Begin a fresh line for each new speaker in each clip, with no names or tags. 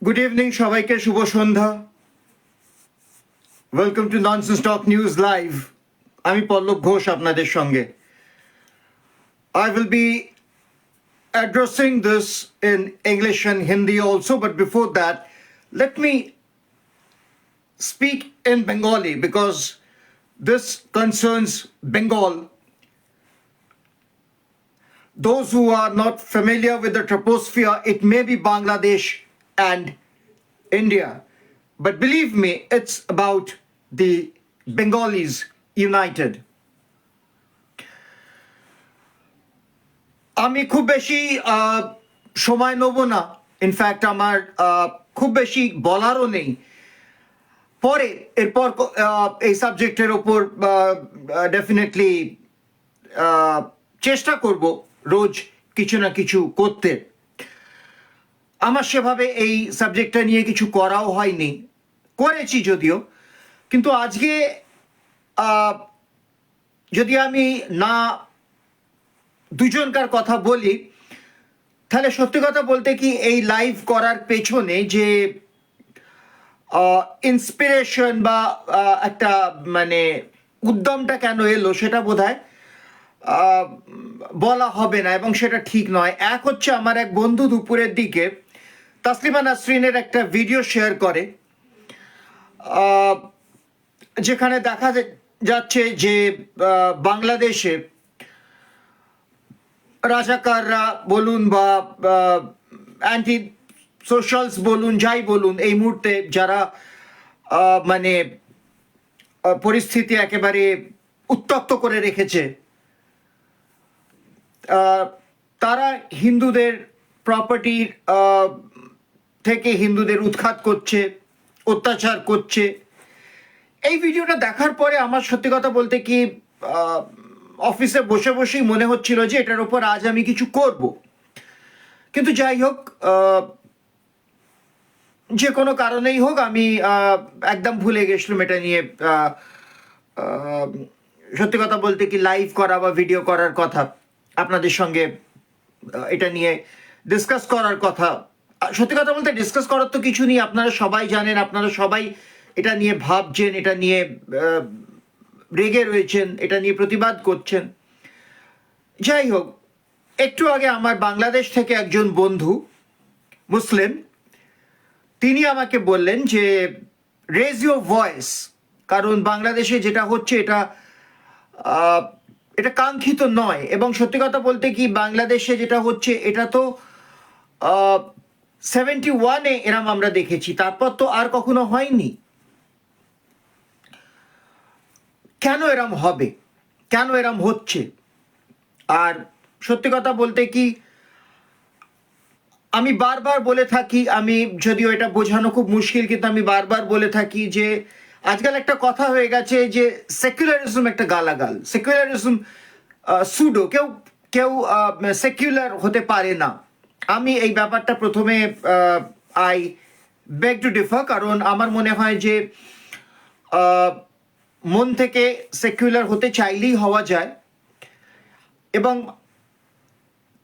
Good evening সবাইকে, শুভ সন্ধ্যা। Welcome to nonsense talk news live. আমি পল্লব ঘোষ আপনাদের সঙ্গে। I will be addressing this in English and Hindi also, but before that, let me speak in Bengali because this concerns Bengal. Those who are not familiar with the troposphere, it may be Bangladesh and India. But believe me, it's about the Bengalis united. আমি খুব বেশি সময় নেব না। In fact আমার খুব বেশি বলারও নেই। পরে এরপর এই সাবজেক্টের ওপর ডেফিনেটলি চেষ্টা করব রোজ কিছু না কিছু করতে। আমার সেভাবে এই সাবজেক্টটা নিয়ে কিছু করাও হয়নি, করেছি যদিও, কিন্তু আজকে যদি আমি না দুজনকার কথা বলি, তাহলে সত্যি কথা বলতে কি এই লাইভ করার পেছনে যে ইন্সপিরেশন বা একটা মানে উদ্যমটা কেন এলো সেটা বোধহয় বলা হবে না, এবং সেটা ঠিক নয়। এক হচ্ছে, আমার এক বন্ধু দুপুরের দিকে তাসলিমা নাসরিনের একটা ভিডিও শেয়ার করে, যেখানে দেখা যাচ্ছে যে বাংলাদেশে রাজাকাররা বলুন বা অ্যান্টি সোশ্যালস বলুন, যাই বলুন, এই মুহূর্তে যারা মানে পরিস্থিতি একেবারে উত্তপ্ত করে রেখেছে, তারা হিন্দুদের প্রপার্টির থেকে হিন্দুদের উৎখাত করছে, অত্যাচার করছে। এই ভিডিওটা দেখার পরে আমার সত্যি কথা বলতে কি অফিসে বসে বসেই মনে হচ্ছিল যে এটার ওপর আজ আমি কিছু করব, কিন্তু যাই হোক, যে কোনো কারণেই হোক আমি একদম ভুলে গেছিলাম এটা নিয়ে সত্যি কথা বলতে কি লাইভ করা বা ভিডিও করার কথা, আপনাদের সঙ্গে এটা নিয়ে ডিসকাস করার কথা। সত্যি কথা বলতে ডিসকাস করার তো কিছু নেই, আপনারা সবাই জানেন, আপনারা সবাই এটা নিয়ে ভাবছেন, এটা নিয়ে রেগে রয়েছেন, এটা নিয়ে প্রতিবাদ করছেন। যাই হোক, একটু আগে আমার বাংলাদেশ থেকে একজন বন্ধু মুসলিম, তিনি আমাকে বললেন যে রেজ ইউর ভয়েস, কারণ বাংলাদেশে যেটা হচ্ছে এটা কাঙ্ক্ষিত নয়। এবং সত্যি কথা বলতে কি বাংলাদেশে যেটা হচ্ছে এটা তো 71-এ এরম আমরা দেখেছি, তারপর তো আর কখনো হয়নি। কেন এরম হবে, কেন এরম হচ্ছে? আর সত্যি কথা বলতে কি আমি বারবার বলে থাকি, আমি যদিও এটা বোঝানো খুব মুশকিল, কিন্তু আমি বারবার বলে থাকি যে আজকাল একটা কথা হয়ে গেছে যে সেকুলারিজম একটা গালাগাল। সেকুলারিজম সুডো, কেউ কেউ সেকুলার হতে পারে না। আমি এই ব্যাপারটা প্রথমে আই বেগ টু ডিফার, কারণ আমার মনে হয় যে মন থেকে সেকুলার হতে চাইলেই হওয়া যায়, এবং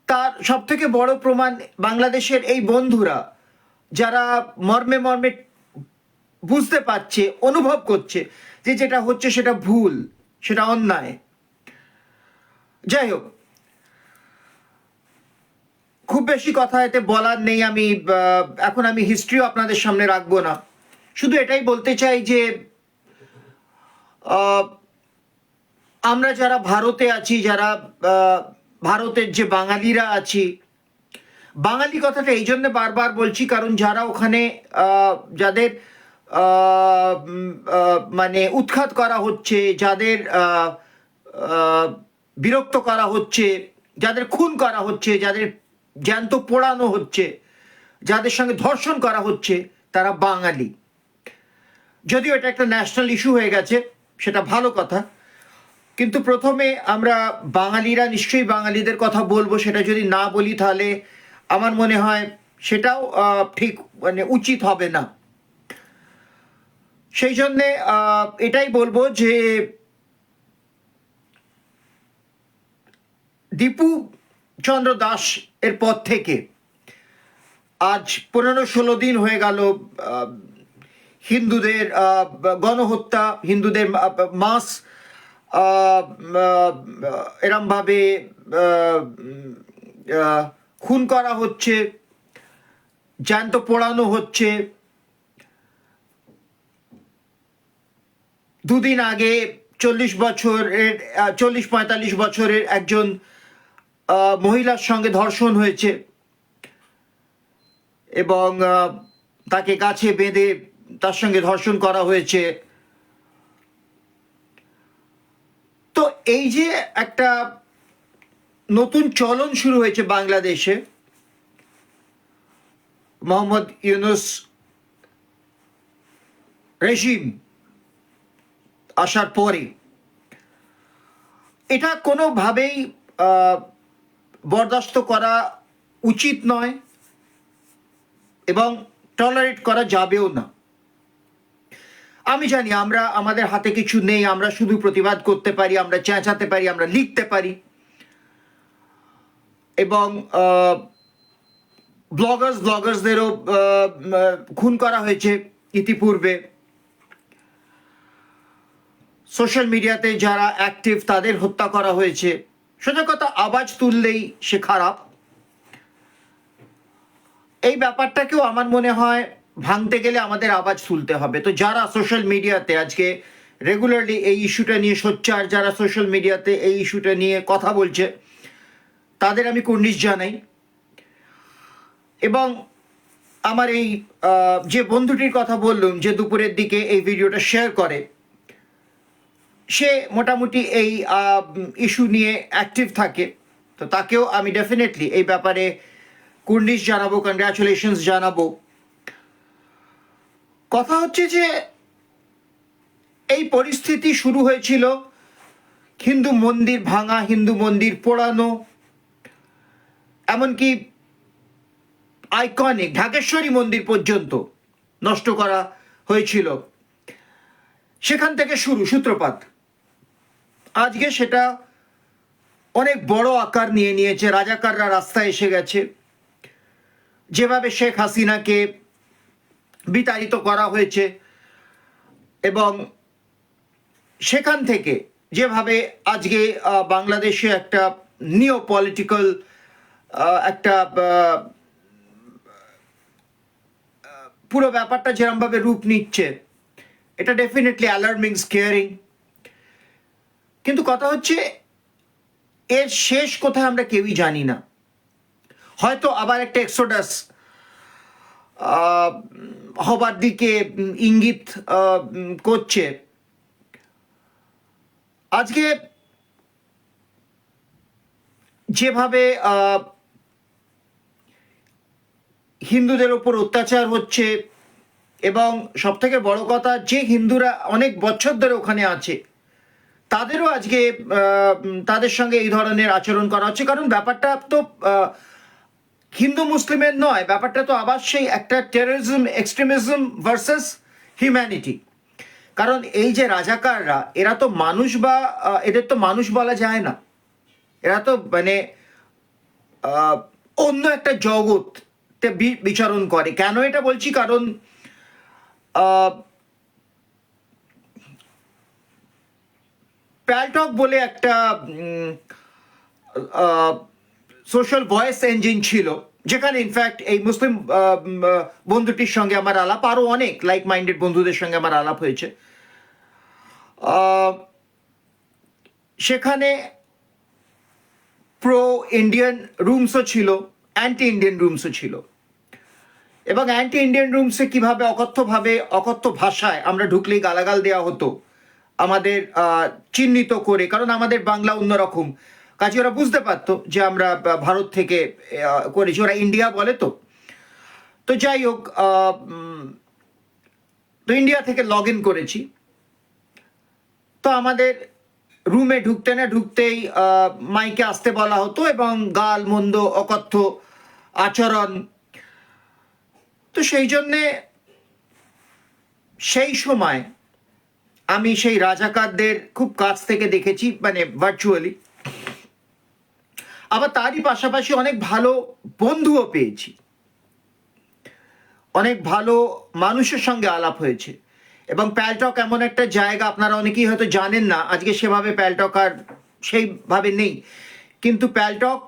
তার সব থেকে বড় প্রমাণ বাংলাদেশের এই বন্ধুরা যারা মর্মে মর্মে বুঝতে পারছে, অনুভব করছে যে যেটা হচ্ছে সেটা ভুল, সেটা অন্যায়। যাই হোক, খুব বেশি কথা এতে বলার নেই। আমি এখন আমি হিস্ট্রিও আপনাদের সামনে রাখবো না, শুধু এটাই বলতে চাই যে আমরা যারা ভারতে আছি, যারা ভারতের যে বাঙালিরা আছি, বাঙালি কথাটা এই জন্য বারবার বলছি কারণ যারা ওখানে যাদের মানে উৎখাত করা হচ্ছে, যাদের বিরক্ত করা হচ্ছে, যাদের খুন করা হচ্ছে, যাদের জ্যান্ত পোড়ানো হচ্ছে, যাদের সঙ্গে ধর্ষণ করা হচ্ছে, তারা বাঙালি। যদিও এটা একটা ন্যাশনাল ইস্যু হয়ে গেছে, সেটা ভালো কথা, কিন্তু প্রথমে আমরা বাঙালিরা নিশ্চয়ই বাঙালিদের কথা বলবো। সেটা যদি না বলি তাহলে আমার মনে হয় সেটাও ঠিক মানে উচিত হবে না। সেই জন্যে এটাই বলবো যে দীপু চন্দ্র দাস এর পর থেকে আজ 15-16 দিন হয়ে গেল হিন্দুদের গণহত্যা, হিন্দুদের মাস এরমভাবে খুন করা হচ্ছে, জ্যান্ত পোড়ানো হচ্ছে। দুদিন আগে 40-45 বছরের একজন মহিলার সঙ্গে ধর্ষণ হয়েছে এবং তাকে গাছে বেঁধে তার সঙ্গে ধর্ষণ করা হয়েছে। তো এই যে একটা নতুন চলন শুরু হয়েছে বাংলাদেশে মোহাম্মদ ইউনূস রেজিম আসার পরে, এটা কোনোভাবেই বরদাস্ত করা উচিত নয় এবং টলারেট করা যাবেও না। আমি জানি আমাদের হাতে কিছু নেই, আমরা শুধু প্রতিবাদ করতে পারি, আমরা চেঁচাতে পারি, আমরা লিখতে পারি এবং ব্লগার্সদেরও খুন করা হয়েছে ইতিপূর্বে। সোশ্যাল মিডিয়াতে যারা অ্যাক্টিভ তাদের হত্যা করা হয়েছে। সোজা কথা, আওয়াজ তুললেই সে খারাপ। এই ব্যাপারটাকেও আমার মনে হয় ভাঙতে গেলে আমাদের আওয়াজ তুলতে হবে। তো যারা সোশ্যাল মিডিয়াতে আজকে রেগুলারলি এই ইস্যুটা নিয়ে সোচ্চার, যারা সোশ্যাল মিডিয়াতে এই ইস্যুটা নিয়ে কথা বলছে, তাদের আমি কুর্নিশ জানাই। এবং আমার এই যে বন্ধুটির কথা বললাম যে দুপুরের দিকে এই ভিডিওটা শেয়ার করে, সে মোটামুটি এই ইস্যু নিয়ে অ্যাক্টিভ থাকে। তো তাকেও আমি ডেফিনেটলি এই ব্যাপারে কুর্নিশ জানাবো, কংগ্রাচুলেশনস জানাবো। কথা হচ্ছে যে এই পরিস্থিতি শুরু হয়েছিল হিন্দু মন্দির ভাঙা, হিন্দু মন্দির পোড়ানো, এমনকি আইকনিক ঢাকেশ্বরী মন্দির পর্যন্ত নষ্ট করা হয়েছিল। সেখান থেকে সূত্রপাত। আজকে সেটা অনেক বড় আকার নিয়ে নিয়েছে, রাজাকাররা রাস্তায় এসে গেছে। যেভাবে শেখ হাসিনাকে বিতাড়িত করা হয়েছে এবং সেখান থেকে যেভাবে আজকে বাংলাদেশে একটা নিও পলিটিক্যাল একটা পুরো ব্যাপারটা যেরকমভাবে রূপ নিচ্ছে, এটা ডেফিনেটলি অ্যালার্মিং, স্কেয়ারিং। কিন্তু কথা হচ্ছে এর শেষ কোথায় আমরা কেউই জানি না। হয়তো আবার একটা এক্সোডাস হবার দিকে ইঙ্গিত করছে। আজকে যেভাবে হিন্দুদের ওপর অত্যাচার হচ্ছে এবং সবথেকে বড় কথা, যে হিন্দুরা অনেক বছর ধরে ওখানে আছে তাদেরও আজকে তাদের সঙ্গে এই ধরনের আচরণ করা হচ্ছে। কারণ ব্যাপারটা তো হিন্দু মুসলিমের নয়, ব্যাপারটা তো আবার সেই একটা টেররিজম, এক্সট্রিমিজম ভার্সেস হিউম্যানিটি। কারণ এই যে রাজাকাররা, এরা তো মানুষ বা এদের তো মানুষ বলা যায় না, এরা তো মানে অন্য একটা জগতে বিচরণ করে। কেন এটা বলছি? কারণ প্যালটক বলে একটা সোশ্যাল ভয়েস ইঞ্জিন ছিল, যেখানে ইনফ্যাক্ট এই মুসলিম বন্ধুটির সঙ্গে আমার আলাপ, আরও অনেক লাইক মাইন্ডেড বন্ধুদের সঙ্গে আমার আলাপ হয়েছে। সেখানে প্রো ইন্ডিয়ান রুমসও ছিল, অ্যান্টি ইন্ডিয়ান রুমসও ছিল। এবং অ্যান্টি ইন্ডিয়ান রুমসে কীভাবে অকথ্য ভাষায় আমরা ঢুকলেই গালাগাল দেওয়া হতো আমাদের চিহ্নিত করে, কারণ আমাদের বাংলা অন্যরকম। কাজে ওরা বুঝতে পারতো যে আমরা ভারত থেকে করেছি, ওরা ইন্ডিয়া বলে। তো যাই হোক, তো ইন্ডিয়া থেকে লগ ইন করেছি। তো আমাদের রুমে ঢুকতে না ঢুকতেই মাইকে আসতে বলা হতো এবং গাল মন্দ, অকথ্য আচরণ। তো সেই জন্যে সেই সময় আমি সেই রাজাকারদের খুব কাছ থেকে দেখেছি, মানে ভার্চুয়ালি। আবার তারই পাশাপাশি অনেক ভালো বন্ধুও পেয়েছি। অনেক ভালো মানুষের সঙ্গে আলাপ হয়েছে। এবং প্যালটক এমন একটা জায়গা, আপনারা অনেকেই হয়তো জানেন না, আজকে সেভাবে প্যালটক আর সেইভাবে নেই, কিন্তু প্যালটক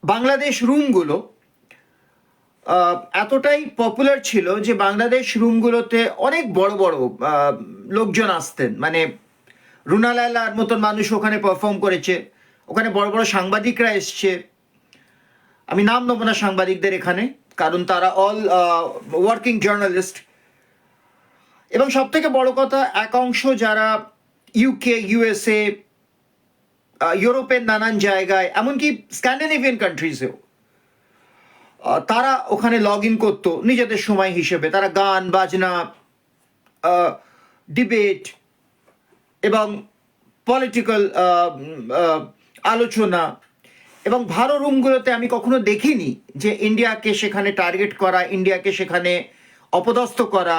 বাংলাদেশ রুমগুলো এতটাই পপুলার ছিল যে বাংলাদেশ রুমগুলোতে অনেক বড় বড় লোকজন আসতেন, মানে রুনা লায়লার মতন মানুষ ওখানে পারফর্ম করেছে, ওখানে বড় বড় সাংবাদিকরা এসছে। আমি নাম নেবো না সাংবাদিকদের এখানে, কারণ তারা অল ওয়ার্কিং জার্নালিস্ট। এবং সব থেকে বড় কথা, এক অংশ যারা ইউকে, ইউএসএ, ইউরোপের নানান জায়গায়, এমনকি স্ক্যান্ডিনেভিয়ান কান্ট্রিজেও তারা ওখানে লগ ইন করতো নিজেদের সময় হিসেবে। তারা গান বাজনা, ডিবেট এবং পলিটিক্যাল আলোচনা। এবং ভালো রুমগুলোতে আমি কখনো দেখিনি যে ইন্ডিয়াকে সেখানে টার্গেট করা, ইন্ডিয়াকে সেখানে অপদস্থ করা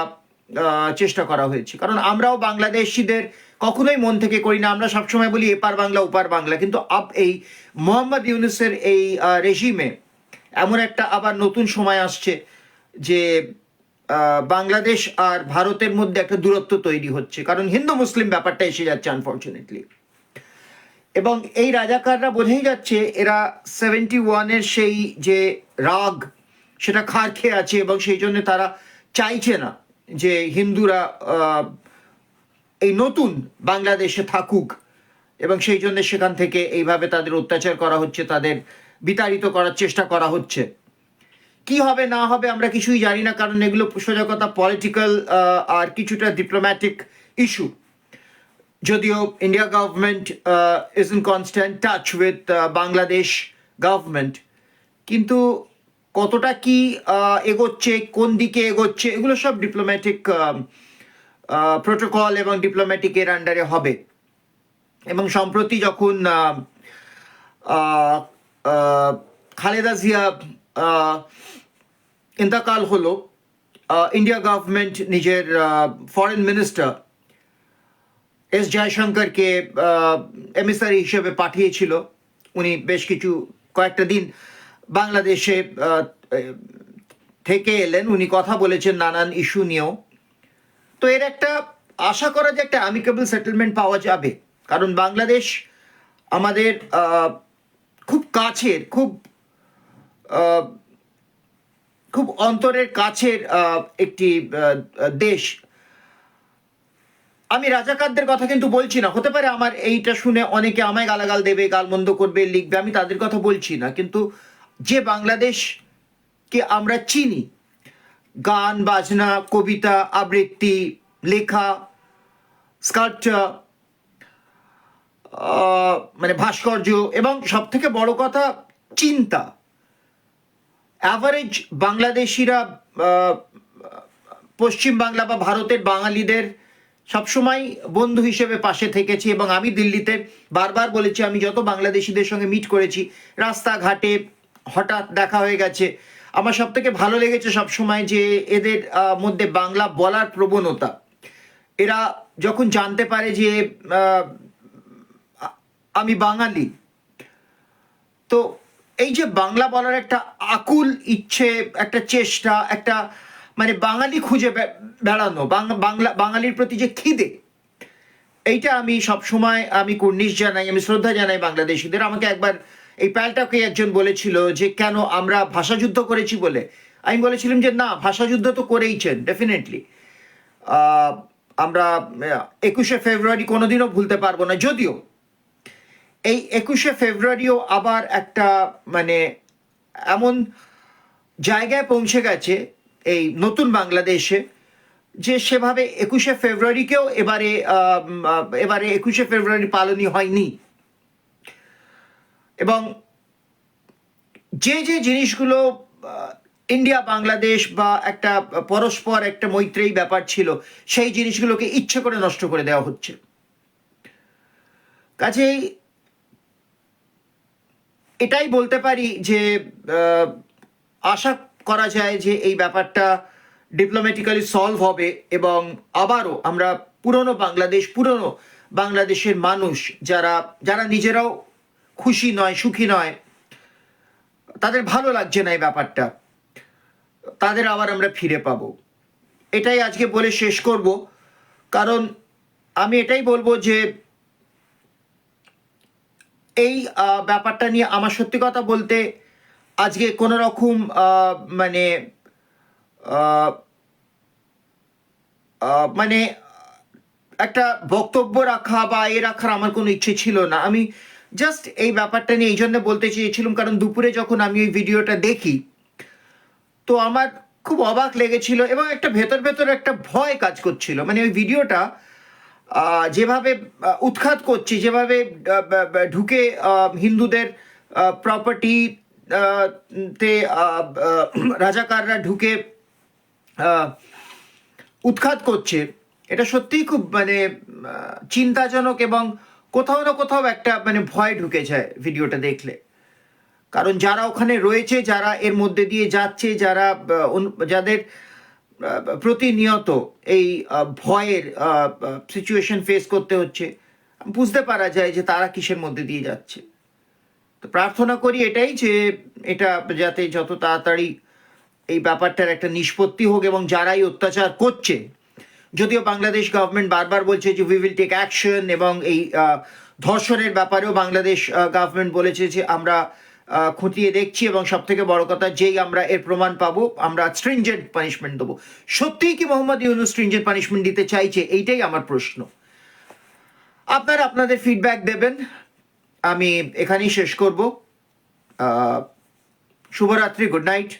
চেষ্টা করা হয়েছে। কারণ আমরাও বাংলাদেশিদের কখনোই মন থেকে করি না, আমরা সবসময় বলি এপার বাংলা ওপার বাংলা। কিন্তু এই মোহাম্মদ ইউনূসের এই রেজিমে এমন একটা আবার নতুন সময় আসছে যে বাংলাদেশ আর ভারতের মধ্যে একটা দূরত্ব তৈরি হচ্ছে, কারণ হিন্দু মুসলিম ব্যাপারটা এসে যাচ্ছে আনফর্চুনেটলি। এবং এই রাজাকাররা বোঝাই যাচ্ছে এরা 71-এর সেই যে রাগ সেটা খার খেয়ে আছে, এবং সেই জন্য তারা চাইছে না যে হিন্দুরা এই নতুন বাংলাদেশে থাকুক, এবং সেই জন্য সেখান থেকে এইভাবে তাদের অত্যাচার করা হচ্ছে, তাদের বিতাড়িত করার চেষ্টা করা হচ্ছে। কি হবে না হবে আমরা কিছুই জানি না, কারণ এগুলো সোজা কথা পলিটিক্যাল আর কিছুটা ডিপ্লোম্যাটিক ইস্যু। যদিও India government is in constant touch with Bangladesh government, কিন্তু কতটা কি এগোচ্ছে, কোন দিকে এগোচ্ছে, এগুলো সব ডিপ্লোম্যাটিক প্রোটোকল এবং ডিপ্লোম্যাটিকের আন্ডারে হবে। এবং সম্প্রতি যখন খালেদা জিয়া ইন্তেকাল হলো, ইন্ডিয়া গভর্নমেন্ট নিজের ফরেন মিনিস্টার এস জয়শঙ্করকে এমিসারি হিসেবে পাঠিয়েছিল। উনি বেশ কয়েকটা দিন বাংলাদেশে থেকে এলেন, উনি কথা বলেছেন নানান ইস্যু নিয়েও। তো এর একটা আশা করা যে একটা অ্যামিকেবল সেটেলমেন্ট পাওয়া যাবে, কারণ বাংলাদেশ আমাদের খুব কাছের, খুব অন্তরের কাছের একটি দেশ। আমি রাজাকারদের কথা কিন্তু বলছি না, হতে পারে আমার এইটা শুনে অনেকে আমায় গালাগাল দেবে, গালমন্দ করবে, লিখবে, আমি তাদের কথা বলছি না। কিন্তু যে বাংলাদেশকে আমরা চিনি, গান বাজনা, কবিতা, আবৃত্তি, লেখা, স্কাল্পচার, মানে ভাস্কর্য, এবং সব থেকে বড় কথা চিন্তা। অ্যাভারেজ বাংলাদেশিরা পশ্চিম বাংলা বা ভারতের বাঙালিদের সবসময় বন্ধু হিসেবে পাশে থেকেছি। এবং আমি দিল্লিতে বারবার বলেছি, আমি যত বাংলাদেশিদের সঙ্গে মিট করেছি, রাস্তাঘাটে হঠাৎ দেখা হয়ে গেছে, আমার সব থেকে ভালো লেগেছে সবসময় যে এদের মধ্যে বাংলা বলার প্রবণতা। এরা যখন জানতে পারে যে আমি বাঙালি, তো এই যে বাংলা বলার একটা আকুল ইচ্ছে, একটা চেষ্টা, একটা মানে বাঙালি খুঁজে বেড়ানো, বাঙালির প্রতি যে খিদে, এইটা আমি সবসময় আমি কুর্নিশ জানাই, আমি শ্রদ্ধা জানাই বাংলাদেশিদের। আমাকে একবার এই প্যালটাকে একজন বলেছিল যে কেন আমরা ভাষাযুদ্ধ করেছি বলে। আমি বলেছিলাম যে না, ভাষাযুদ্ধ তো করেইছেন ডেফিনেটলি। আমরা 21শে ফেব্রুয়ারি কোনোদিনও ভুলতে পারবো না, যদিও এই 21শে ফেব্রুয়ারিও আবার একটা মানে এমন জায়গায় পৌঁছে গেছে এই নতুন বাংলাদেশে যে সেভাবে 21শে ফেব্রুয়ারিকেও এবারে 21শে ফেব্রুয়ারি পালনই হয়নি। এবং যে যে জিনিসগুলো ইন্ডিয়া বাংলাদেশ বা একটা পরস্পর একটা মৈত্রী ব্যাপার ছিল, সেই জিনিসগুলোকে ইচ্ছে করে নষ্ট করে দেওয়া হচ্ছে। কাজেই এটাই বলতে পারি যে আশা করা যায় যে এই ব্যাপারটা ডিপ্লোম্যাটিক্যালি সলভ হবে, এবং আবারও আমরা পুরনো বাংলাদেশের মানুষ যারা নিজেরাও খুশি নয়, সুখী নয়, তাদের ভালো লাগছে না এই ব্যাপারটা, তাদের আবার আমরা ফিরে পাবো। এটাই আজকে বলে শেষ করব, কারণ আমি এটাই বলবো যে এই ব্যাপারটা নিয়ে আমার সত্যি কথা বলতে আজকে কোনো রকম মানে আহ, মানে একটা বক্তব্য রাখা বা রাখার আমার কোনো ইচ্ছে ছিল না। আমি জাস্ট এই ব্যাপারটা নিয়ে এই জন্য বলতে চেয়েছিলাম, কারণ দুপুরে যখন আমি ওই ভিডিওটা দেখি তো আমার খুব অবাক লেগেছিল এবং একটা ভেতর ভেতর একটা ভয় কাজ করছিল। মানে ওই ভিডিওটা যেভাবে উৎখাত করছে, যেভাবে ঢুকে হিন্দুদের প্রপার্টি তে রাজাকাররা ঢুকে উৎখাত করছে, এটা সত্যিই খুব মানে চিন্তাজনক এবং কোথাও না কোথাও একটা মানে ভয় ঢুকে যায় ভিডিওটা দেখলে। কারণ যারা ওখানে রয়েছে, যারা এর মধ্যে দিয়ে যাচ্ছে, যারা যাদের প্রতিনিয়ত এই ভয়ের সিচুয়েশন ফেস করতে হচ্ছে, বুঝতে পারা যায় যে তারা কিসের মধ্যে দিয়ে যাচ্ছে। তো প্রার্থনা করি এটাই যে এটা যাতে যত তাড়াতাড়ি এই ব্যাপারটার একটা নিষ্পত্তি হোক, এবং যারাই অত্যাচার করছে, যদিও বাংলাদেশ গভর্নমেন্ট বারবার বলছে যে উই উইল টেক অ্যাকশন, এবং এই ধর্ষণের ব্যাপারেও বাংলাদেশ গভর্নমেন্ট বলেছে যে আমরা খতিয়ে দেখছি, এবং সব থেকে বড় কথা যেই আমরা এর প্রমাণ পাবো আমরা স্ট্রিনজেন্ট পানিশমেন্ট দেবো। সত্যিই কি মোহাম্মদ ইউনূস স্ট্রিনজেন্ট পানিশমেন্ট দিতে চাইছে? এইটাই আমার প্রশ্ন। আপনারা আপনাদের ফিডব্যাক দেবেন। আমি এখানেই শেষ করব। শুভরাত্রি, গুড নাইট।